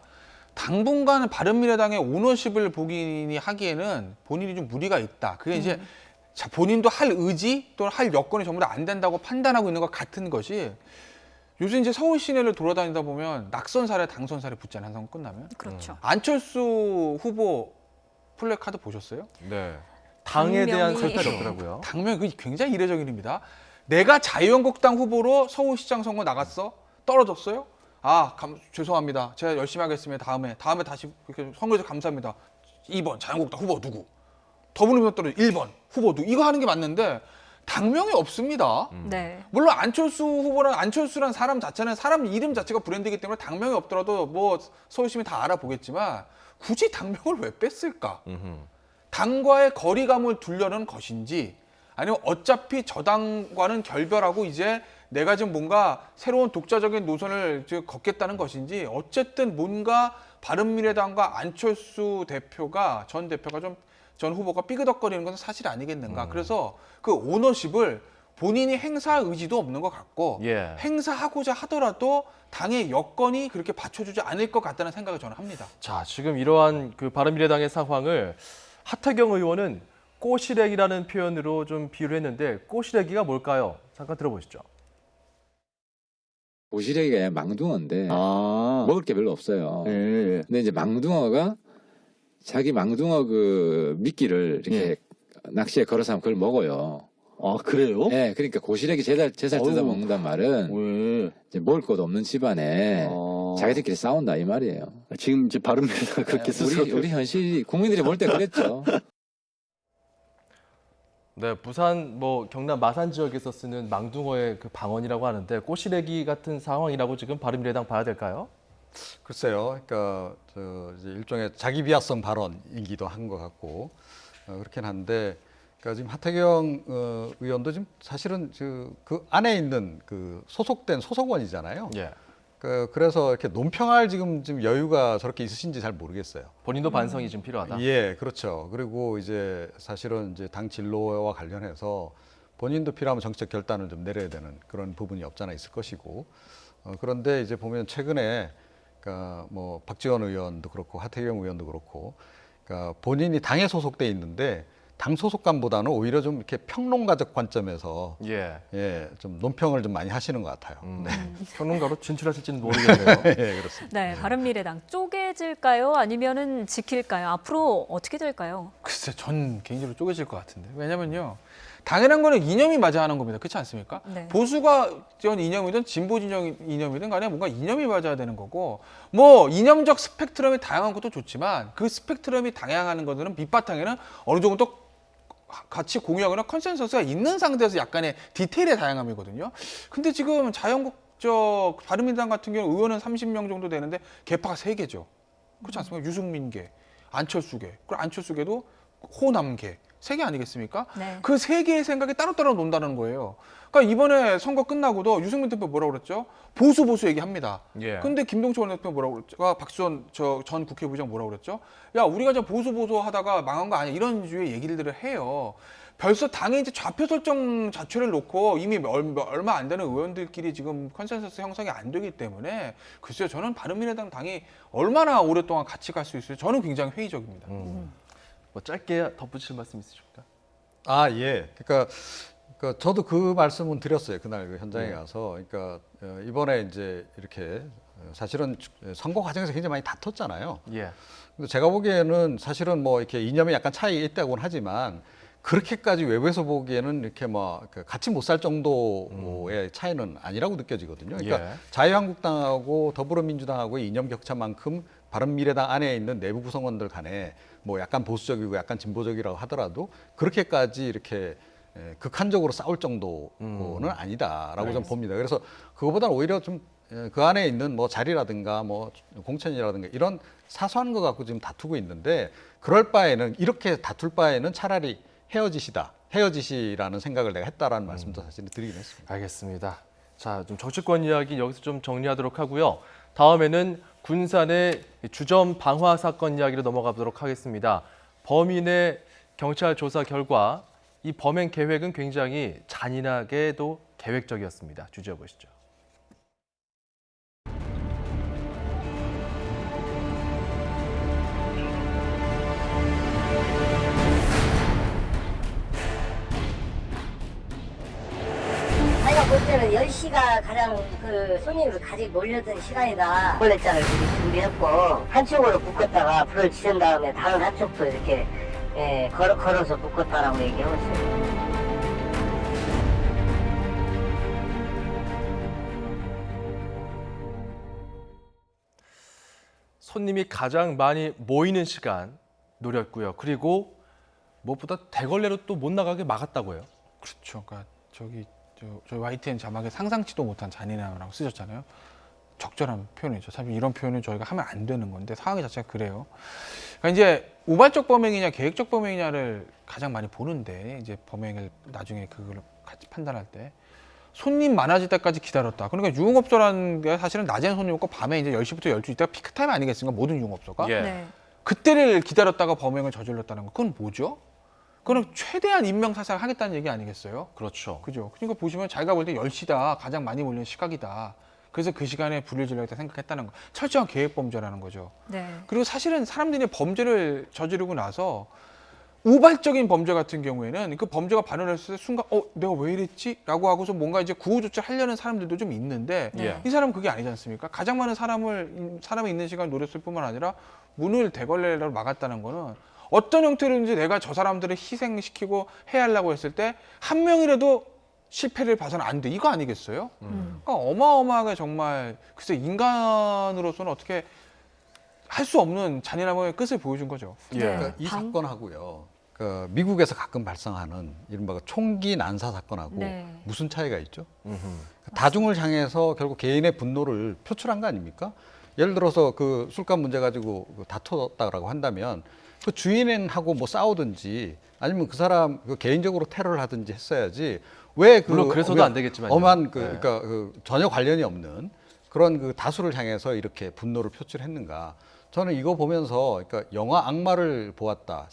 당분간 바른미래당의 오너십을 본인이 하기에는 본인이 좀 무리가 있다. 그게 이제 본인도 할 의지 또는 할 여건이 전부 다 안 된다고 판단하고 있는 것 같은 것이 요즘 이제 서울 시내를 돌아다니다 보면 낙선 사례, 당선 사례 붙잖아요. 한 선 끝나면. 그렇죠. 안철수 후보 플래카드 보셨어요? 네. 당에 대한 설득이 없더라고요. 당면 그게 굉장히 이례적인 일입니다. 내가 자유한국당 후보로 서울시장 선거 나갔어? 떨어졌어요? 죄송합니다. 제가 열심히 하겠습니다. 다음에 다시 선거에서 감사합니다. 2번 자유한국당 후보 누구? 더불어민주당 떨어져 1번 후보 누구? 이거 하는 게 맞는데 당명이 없습니다. 네. 물론 안철수 후보랑 안철수란 사람 자체는 사람 이름 자체가 브랜드이기 때문에 당명이 없더라도 뭐 서울 시민 다 알아보겠지만 굳이 당명을 왜 뺐을까? 당과의 거리감을 두려는 것인지 아니면 어차피 저 당과는 결별하고 이제 내가 지금 뭔가 새로운 독자적인 노선을 지금 걷겠다는 것인지 어쨌든 뭔가 바른미래당과 안철수 대표가 전 후보가 삐그덕거리는 것은 사실 아니겠는가. 그래서 그 오너십을 본인이 행사할 의지도 없는 것 같고 행사하고자 하더라도 당의 여건이 그렇게 받쳐주지 않을 것 같다는 생각을 저는 합니다. 자, 지금 이러한 그 바른미래당의 상황을 하태경 의원은 꼬시래기라는 표현으로 좀 비유를 했는데 꼬시래기가 뭘까요? 잠깐 들어보시죠. 꼬시래기가 망둥어인데 먹을 게 별로 없어요. 근데 이제 망둥어가 자기 망둥어 그 미끼를 이렇게 낚시에 걸어서 하면 그걸 먹어요. 아, 그래요? 네, 그러니까 고시래기 제살 뜯어 먹는단 말은 이제 먹을 것 없는 집안에 자기들끼리 싸운다 이 말이에요. 지금 이제 바른미래당 그렇게 스스로 우리 현실 국민들이 볼 때 그랬죠. 네, 부산 경남 마산 지역에서 쓰는 망둥어의 그 방언이라고 하는데 꼬시래기 같은 상황이라고 지금 바른미래당 봐야 될까요? 글쎄요. 그러니까 이제 일종의 자기 비하성 발언이기도 한 것 같고 그렇긴 한데, 그러니까 지금 하태경 의원도 지금 사실은 그 안에 있는 그 소속된 소속원이잖아요. 그래서 이렇게 논평할 지금 여유가 저렇게 있으신지 잘 모르겠어요. 본인도 반성이 좀 필요하다. 예, 그렇죠. 그리고 이제 사실은 이제 당 진로와 관련해서 본인도 필요하면 정책 결단을 좀 내려야 되는 그런 부분이 없잖아 있을 것이고, 그런데 이제 보면 최근에 그러니까 뭐 박지원 의원도 그렇고 하태경 의원도 그렇고, 그러니까 본인이 당에 소속돼 있는데 당 소속감보다는 오히려 좀 이렇게 평론가적 관점에서 좀 논평을 좀 많이 하시는 것 같아요. 평론가로 진출하실지는 모르겠네요. 예, 그렇습니다. 네, 바른미래당 쪼개질까요? 아니면은 지킬까요? 앞으로 어떻게 될까요? 글쎄, 전 개인적으로 쪼개질 것 같은데. 왜냐면요, 당연한 거는 이념이 맞아야 하는 겁니다. 그렇지 않습니까? 네. 보수가 이념이든 진보 이념이든 간에 뭔가 이념이 맞아야 되는 거고, 뭐 이념적 스펙트럼이 다양한 것도 좋지만 그 스펙트럼이 다양한 것들은 밑바탕에는 어느 정도 같이 공유하거나 컨센서스가 있는 상태에서 약간의 디테일의 다양함이거든요. 근데 지금 바른미래당 같은 경우 의원은 30명 정도 되는데 계파가 3개죠. 그렇지 않습니까? 유승민계, 안철수계, 그리고 안철수계도 호남계. 3개 아니겠습니까? 네. 그 3개의 생각이 따로따로 논다는 거예요. 그러니까 이번에 선거 끝나고도 유승민 대표 뭐라고 그랬죠? 보수 얘기합니다. 근데 김동철 원내대표 뭐라고 그랬죠? 박수원 전 국회의장 뭐라고 그랬죠? 야, 우리가 이제 보수 하다가 망한 거 아니야. 이런 류의 얘기들을 해요. 벌써 당의 이제 좌표 설정 자체를 놓고 이미 얼마 안 되는 의원들끼리 지금 컨센서스 형성이 안 되기 때문에 글쎄요, 저는 바른미래당 당이 얼마나 오랫동안 같이 갈 수 있을지 저는 굉장히 회의적입니다. 뭐 짧게 덧붙일 말씀 있으십니까? 예. 그러니까 저도 그 말씀은 드렸어요. 그날 그 현장에 가서. 그러니까 이번에 이제 이렇게 사실은 선거 과정에서 굉장히 많이 다퉜잖아요. 근데 제가 보기에는 사실은 뭐 이렇게 이념이 약간 차이가 있다고는 하지만 그렇게까지 외부에서 보기에는 이렇게 뭐 같이 못 살 정도의 차이는 아니라고 느껴지거든요. 그러니까 자유한국당하고 더불어민주당하고의 이념 격차만큼 바른미래당 안에 있는 내부 구성원들 간에 뭐 약간 보수적이고 약간 진보적이라고 하더라도 그렇게까지 이렇게 극한적으로 싸울 정도는 아니다라고 저는 봅니다. 그래서 그거보다는 오히려 좀 그 안에 있는 뭐 자리라든가 뭐 공천이라든가 이런 사소한 거 갖고 지금 다투고 있는데, 그럴 바에는 이렇게 다툴 바에는 차라리 헤어지시라는 생각을 내가 했다라는 말씀도 사실 드리긴 했습니다. 알겠습니다. 자, 좀 정치권 이야기 여기서 좀 정리하도록 하고요. 다음에는 군산의 주점 방화 사건 이야기로 넘어가도록 하겠습니다. 범인의 경찰 조사 결과 이 범행 계획은 굉장히 잔인하게도 계획적이었습니다. 주제어 보시죠. 자기가 볼 때는 10시가 가장 그 손님이 가지 몰려든 시간이다. 몰래장을 미리 준비했고 한쪽으로 묶었다가 불을 지른 다음에 다른 한쪽도 이렇게 걸어서 묶었다라고 얘기하고 있어요. 손님이 가장 많이 모이는 시간 노렸고요. 그리고 무엇보다 대걸레로 또 못 나가게 막았다고 해요. 그렇죠. 그러니까 저희 YTN 자막에 상상치도 못한 잔인함이라고 쓰셨잖아요. 적절한 표현이죠. 사실 이런 표현은 저희가 하면 안 되는 건데 상황 자체가 그래요. 그러니까 이제 우발적 범행이냐 계획적 범행이냐를 가장 많이 보는데 이제 범행을 나중에 그걸 같이 판단할 때 손님 많아질 때까지 기다렸다. 그러니까 유흥업소라는 게 사실은 낮에는 손님 없고 밤에 이제 10시부터 12시 이때가 피크타임 아니겠습니까? 모든 유흥업소가. 예. 네. 그때를 기다렸다가 범행을 저질렀다는 거. 그건 뭐죠? 그건 최대한 인명사상을 하겠다는 얘기 아니겠어요? 그렇죠. 그죠. 그러니까 보시면 자기가 볼 때 10시다. 가장 많이 몰리는 시각이다. 그래서 그 시간에 불을 질러야겠다 생각했다는 거. 철저한 계획범죄라는 거죠. 네. 그리고 사실은 사람들이 범죄를 저지르고 나서 우발적인 범죄 같은 경우에는 그 범죄가 발현했을 때 순간 내가 왜 이랬지? 라고 하고서 뭔가 이제 구호조치를 하려는 사람들도 좀 있는데 예. 이 사람은 그게 아니지 않습니까? 가장 많은 사람이 있는 시간을 노렸을 뿐만 아니라 문을 대걸레로 막았다는 거는 어떤 형태로든지 내가 저 사람들을 희생시키고 해야 하려고 했을 때 한 명이라도 실패를 봐서는 안 돼. 이거 아니겠어요? 그러니까 어마어마하게 정말 글쎄 인간으로서는 어떻게 할 수 없는 잔인함의 끝을 보여준 거죠. 예. 그러니까 이 사건하고요. 그 미국에서 가끔 발생하는 이른바 총기 난사 사건하고 네. 무슨 차이가 있죠? 다중을 향해서 결국 개인의 분노를 표출한 거 아닙니까? 예를 들어서 그 술값 문제 가지고 다퉜다라고 한다면 그 주인하고 뭐 싸우든지 아니면 그 사람 그 개인적으로 테러를 하든지 했어야지 왜 그 물론 그래서도 안 되겠지만요. 엄한 그 네. 그러니까 그 전혀 관련이 없는 그런 그 다수를 향해서 이렇게 분노를 표출했는가? 저는 이거 보면서 그러니까 영화 악마를 보았다,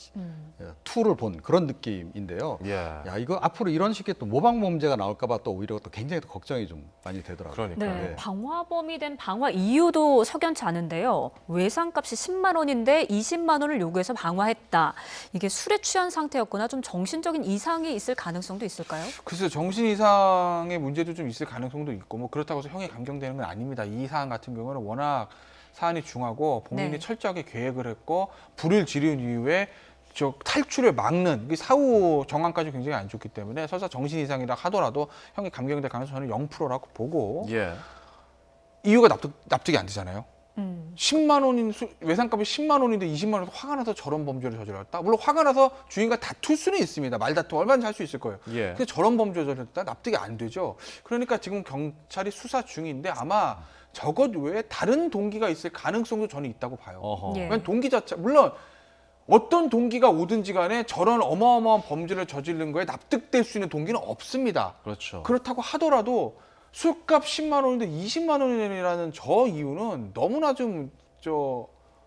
2를 본 그런 느낌인데요. 예. 야 이거 앞으로 이런 식의 또 모방 범죄가 나올까봐 또 오히려 또 굉장히 또 걱정이 좀 많이 되더라고요. 그러니까. 네, 방화범이 된 방화 이유도 석연치 않은데요. 외상값이 10만 원인데 20만 원을 요구해서 방화했다. 이게 술에 취한 상태였거나 좀 정신적인 이상이 있을 가능성도 있을까요? 글쎄요. 정신 이상의 문제도 좀 있을 가능성도 있고 뭐 그렇다고 해서 형이 감경되는 건 아닙니다. 이 사안 같은 경우는 워낙 사안이 중하고 본인이 네. 철저하게 계획을 했고 불을 지른 이후에 저 탈출을 막는 사후 정황까지 굉장히 안 좋기 때문에 설사 정신 이상이라 하더라도 형이 감경될 가능성은 저는 0%라고 보고 예. 이유가 납득이 안 되잖아요. 10만 원인 외상값이 10만 원인데 20만 원에서 화가 나서 저런 범죄를 저질렀다. 물론 화가 나서 주인과 다툴 수는 있습니다. 말다툼 얼마든지 할 수 있을 거예요. 예. 근데 저런 범죄를 저질렀다 납득이 안 되죠. 그러니까 지금 경찰이 수사 중인데 아마 저것 외에 다른 동기가 있을 가능성도 저는 있다고 봐요. 예. 왜냐면 동기 자체 물론 어떤 동기가 오든지 간에 저런 어마어마한 범죄를 저지른 거에 납득될 수 있는 동기는 없습니다. 그렇죠. 그렇다고 하더라도 술값 10만 원인데 20만 원이라는 저 이유는 너무나 좀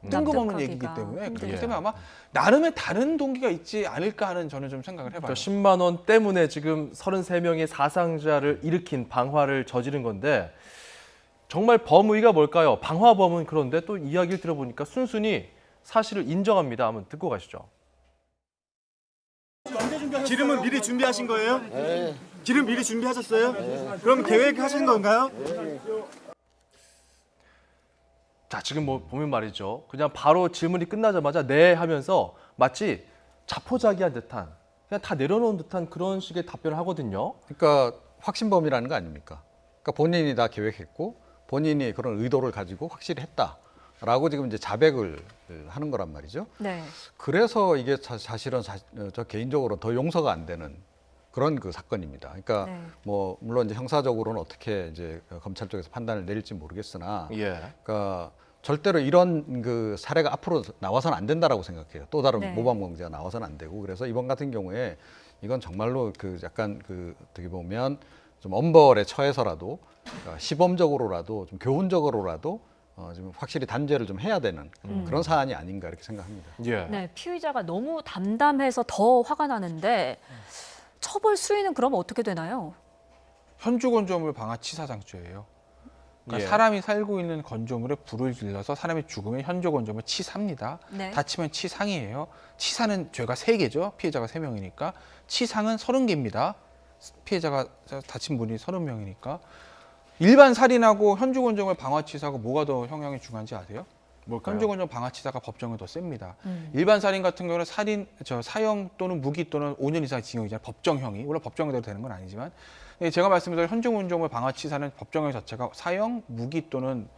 뜬금없는 얘기이기 때문에 그렇기 때문에 아마 나름의 다른 동기가 있지 않을까 하는 저는 좀 생각을 해봐요. 그러니까 10만 원 때문에 지금 33명의 사상자를 일으킨 방화를 저지른 건데 정말 범의가 뭘까요? 방화범은 그런데 또 이야기를 들어보니까 순순히 사실을 인정합니다. 한번 듣고 가시죠. 기름은 미리 준비하신 거예요? 네. 기름 미리 준비하셨어요? 네. 그럼 계획하신 건가요? 네. 자, 지금 뭐 보면 말이죠. 그냥 바로 질문이 끝나자마자 네 하면서 마치 자포자기한 듯한 그냥 다 내려놓은 듯한 그런 식의 답변을 하거든요. 그러니까 확신범이라는 거 아닙니까? 그러니까 본인이 다 계획했고 본인이 그런 의도를 가지고 확실히 했다라고 지금 이제 자백을 하는 거란 말이죠. 네. 그래서 이게 사실은 저 개인적으로 더 용서가 안 되는 그런 그 사건입니다. 그러니까 네. 뭐 물론 이제 형사적으로는 어떻게 이제 검찰 쪽에서 판단을 내릴지 모르겠으나, 예. 그러니까 절대로 이런 그 사례가 앞으로 나와서는 안 된다라고 생각해요. 또 다른 네. 모방 범죄가 나와서는 안 되고, 그래서 이번 같은 경우에 이건 정말로 그 약간 그 어떻게 보면 좀 엄벌에 처해서라도 그러니까 시범적으로라도 좀 교훈적으로라도 좀 확실히 단죄를 좀 해야 되는 그런 사안이 아닌가 이렇게 생각합니다. 예. 네, 피의자가 너무 담담해서 더 화가 나는데 처벌 수위는 그럼 어떻게 되나요? 현주건조물 방화치사장죄예요. 그러니까 예. 사람이 살고 있는 건조물에 불을 질러서 사람이 죽으면 현주건조물 치사입니다. 네. 다치면 치상이에요. 치사는 죄가 3개죠. 피해자가 3명이니까. 치상은 30개입니다. 피해자가 다친 분이 30명이니까. 일반 살인하고 현주건조물 방화치사하고 뭐가 더 형량이 중요한지 아세요? 뭘까요? 현주건조물 방화치사가 법정은 더 셉니다. 일반 살인 같은 경우는 사형 또는 무기 또는 5년 이상의 징역이잖아요. 법정형이. 물론 법정대로 되는 건 아니지만. 제가 말씀드린 현주건조물 방화치사는 법정형 자체가 사형, 무기 또는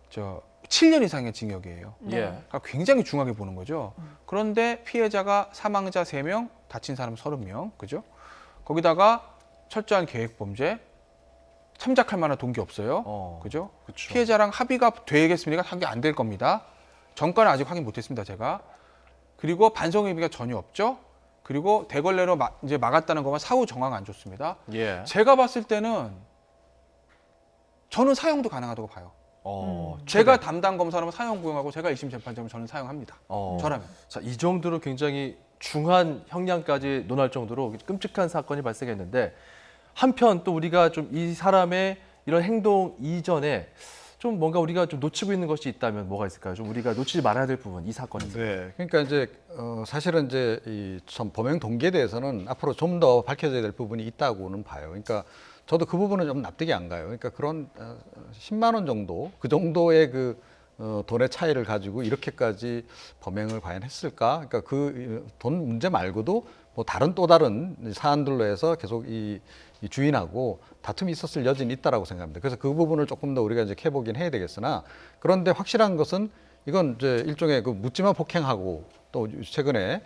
7년 이상의 징역이에요. 네. 그러니까 굉장히 중하게 보는 거죠. 그런데 피해자가 사망자 3명, 다친 사람 30명, 그죠? 거기다가 철저한 계획범죄, 참작할 만한 동기 없어요. 그죠? 그쵸. 피해자랑 합의가 되겠습니까? 합의 안 될 겁니다. 전과는 아직 확인 못했습니다, 제가. 그리고 반성 의미가 전혀 없죠. 그리고 대걸레로 이제 막았다는 것만 사후 정황 안 좋습니다. 예. 제가 봤을 때는 저는 사형도 가능하다고 봐요. 최대. 제가 담당 검사라면 사형 구형하고 제가 1심 재판장이면 저는 사형합니다. 저라면. 자, 이 정도로 굉장히 중한 형량까지 논할 정도로 끔찍한 사건이 발생했는데 한편 또 우리가 좀 이 사람의 이런 행동 이전에 좀 뭔가 우리가 좀 놓치고 있는 것이 있다면 뭐가 있을까요? 좀 우리가 놓치지 말아야 될 부분, 이 사건에서. 네, 그러니까 이제 사실은 이제 이 참 범행 동기에 대해서는 앞으로 좀 더 밝혀져야 될 부분이 있다고는 봐요. 그러니까 저도 그 부분은 좀 납득이 안 가요. 그러니까 그런 10만 원 정도, 그 정도의 그 돈의 차이를 가지고 이렇게까지 범행을 과연 했을까? 그러니까 그 돈 문제 말고도 뭐 다른 또 다른 사안들로 해서 계속 이 주인하고 다툼이 있었을 여지는 있다라고 생각합니다. 그래서 그 부분을 조금 더 우리가 이제 캐보긴 해야 되겠으나 그런데 확실한 것은 이건 이제 일종의 그 묻지마 폭행하고 또 최근에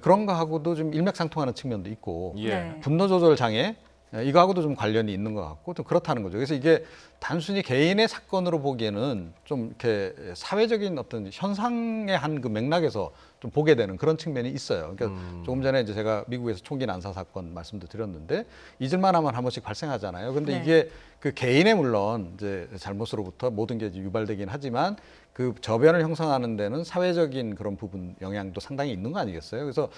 그런 거하고도 좀 일맥상통하는 측면도 있고 예. 분노 조절 장애 이거하고도 좀 관련이 있는 것 같고 좀 그렇다는 거죠. 그래서 이게 단순히 개인의 사건으로 보기에는 좀 이렇게 사회적인 어떤 현상의 한 그 맥락에서 좀 보게 되는 그런 측면이 있어요. 그러니까 조금 전에 이제 제가 미국에서 총기 난사 사건 말씀도 드렸는데 잊을만 하면 한 번씩 발생하잖아요. 근데 네. 이게 그 개인의 물론 이제 잘못으로부터 모든 게 이제 유발되긴 하지만 그 저변을 형성하는 데는 사회적인 그런 부분 영향도 상당히 있는 거 아니겠어요? 그래서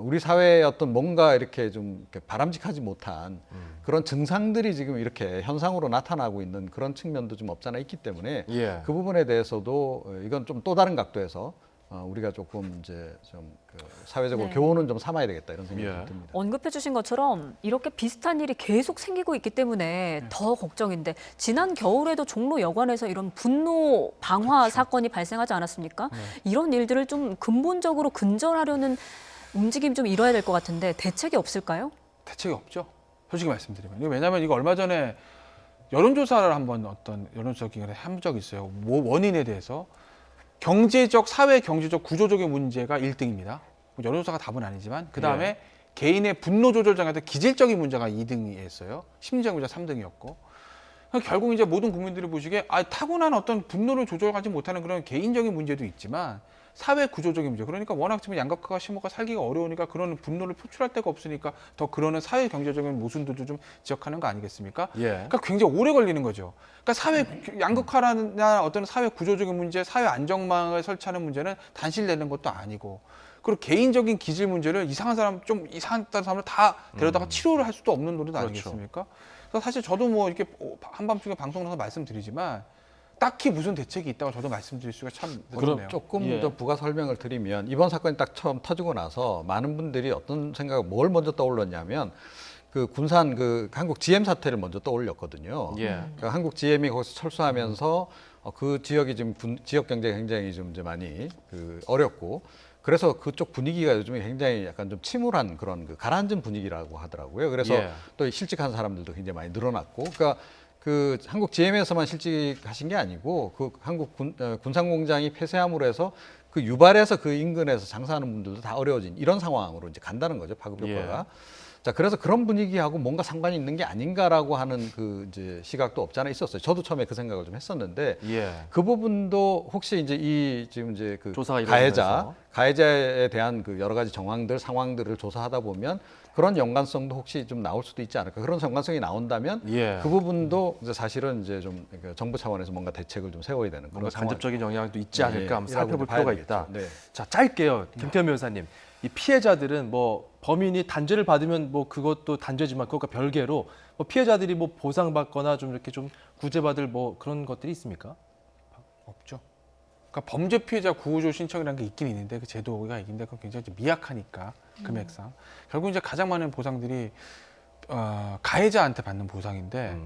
우리 사회의 어떤 뭔가 이렇게 좀 이렇게 바람직하지 못한 그런 증상들이 지금 이렇게 현상으로 나타나고 있는 그런 측면도 좀 없잖아 있기 때문에 예. 그 부분에 대해서도 이건 좀 또 다른 각도에서 우리가 조금 이제 좀 그 사회적으로 네. 교훈은 좀 삼아야 되겠다 이런 생각이 예. 듭니다. 언급해 주신 것처럼 이렇게 비슷한 일이 계속 생기고 있기 때문에 더 걱정인데 지난 겨울에도 종로 여관에서 이런 분노 방화 사건이 발생하지 않았습니까? 이런 일들을 좀 근본적으로 근절하려는 움직임이 좀 이뤄야 될 것 같은데 대책이 없을까요? 대책이 없죠. 솔직히 말씀드리면. 왜냐하면 이거 얼마 전에 여론조사를 한번 어떤 여론조사 기관에 한 적이 있어요. 뭐 원인에 대해서. 경제적, 사회 경제적 구조적인 문제가 1등입니다. 여론조사가 답은 아니지만 그 다음에 개인의 분노 조절 장애도 기질적인 문제가 2등이었어요. 심리적 문제가 3등이었고. 결국 이제 모든 국민들이 보시기에 타고난 어떤 분노를 조절하지 못하는 그런 개인적인 문제도 있지만 사회 구조적인 문제. 그러니까 워낙 지금 양극화가 심화가 살기가 어려우니까 그런 분노를 표출할 데가 없으니까 더 그러는 사회 경제적인 모순들도 좀 지적하는 거 아니겠습니까? 예. 그러니까 굉장히 오래 걸리는 거죠. 그러니까 사회 양극화나 어떤 사회 구조적인 문제, 사회 안정망을 설치하는 문제는 단실되는 것도 아니고 그리고 개인적인 기질 문제를 이상한 사람 좀 이상한 사람을 다 데려다가 치료를 할 수도 없는 노릇 아니겠습니까? 그래서 사실 저도 뭐 이렇게 한밤중에 방송 나서 말씀드리지만 딱히 무슨 대책이 있다고 저도 말씀드릴 수가 참 그럼 어렵네요. 조금 더 부가 설명을 드리면 이번 사건이 딱 처음 터지고 나서 많은 분들이 어떤 생각을 뭘 먼저 떠올렸냐면 그 군산 그 한국 GM 사태를 먼저 떠올렸거든요. 그러니까 한국 GM이 거기서 철수하면서 그 지역이 지금 지역 경제가 굉장히 좀 이제 많이 그 어렵고 그래서 그쪽 분위기가 요즘에 굉장히 약간 좀 침울한 그런 그 가라앉은 분위기라고 하더라고요. 그래서 또 실직한 사람들도 굉장히 많이 늘어났고, 그러니까 그 한국 GM에서만 실직하신 게 아니고 그 한국 군산공장이 폐쇄함으로 해서 그 유발해서 그 인근에서 장사하는 분들도 다 어려워진 이런 상황으로 이제 간다는 거죠, 파급 효과가. 자, 그래서 그런 분위기하고 뭔가 상관이 있는 게 아닌가라고 하는 그 이제 시각도 없지 않아 있었어요. 저도 처음에 그 생각을 좀 했었는데 그 부분도 혹시 이제 이 지금 이제 그 가해자에 대한 그 여러 가지 정황들, 상황들을 조사하다 보면 그런 연관성도 혹시 좀 나올 수도 있지 않을까. 그런 연관성이 나온다면 그 부분도 이제 사실은 이제 좀 정부 차원에서 뭔가 대책을 좀 세워야 되는 그런 간접적인 영향도 있지 않을까 한번 살펴볼 봐야 필요가 되겠죠. 있다. 네. 자, 짧게요. 김태현 변호사님. 이 피해자들은 뭐 범인이 단죄를 받으면 뭐 그것도 단죄지만 그것과 별개로 뭐 피해자들이 뭐 보상받거나 좀 이렇게 좀 구제받을 뭐 그런 것들이 있습니까? 없죠. 그러니까 범죄 피해자 구조 신청이라는 게 있긴 있는데 그 제도가 있는데 그건 굉장히 미약하니까 금액상 결국 이제 가장 많은 보상들이 가해자한테 받는 보상인데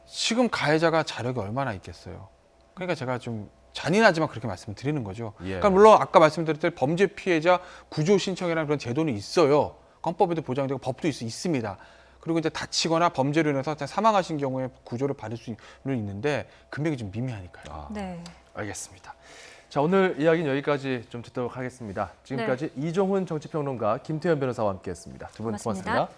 지금 가해자가 자력이 얼마나 있겠어요. 그러니까 제가 좀 잔인하지만 그렇게 말씀드리는 거죠. 그러니까 물론 아까 말씀드렸던 범죄 피해자 구조 신청이라는 그런 제도는 있어요. 헌법에도 보장되고 법도 있습니다. 그리고 이제 다치거나 범죄로 인해서 사망하신 경우에 구조를 받을 수는 있는데 금액이 좀 미미하니까요. 네. 알겠습니다. 자, 오늘 이야기는 여기까지 좀 듣도록 하겠습니다. 지금까지 이종훈 정치평론가, 김태현 변호사와 함께했습니다. 두 분 고맙습니다.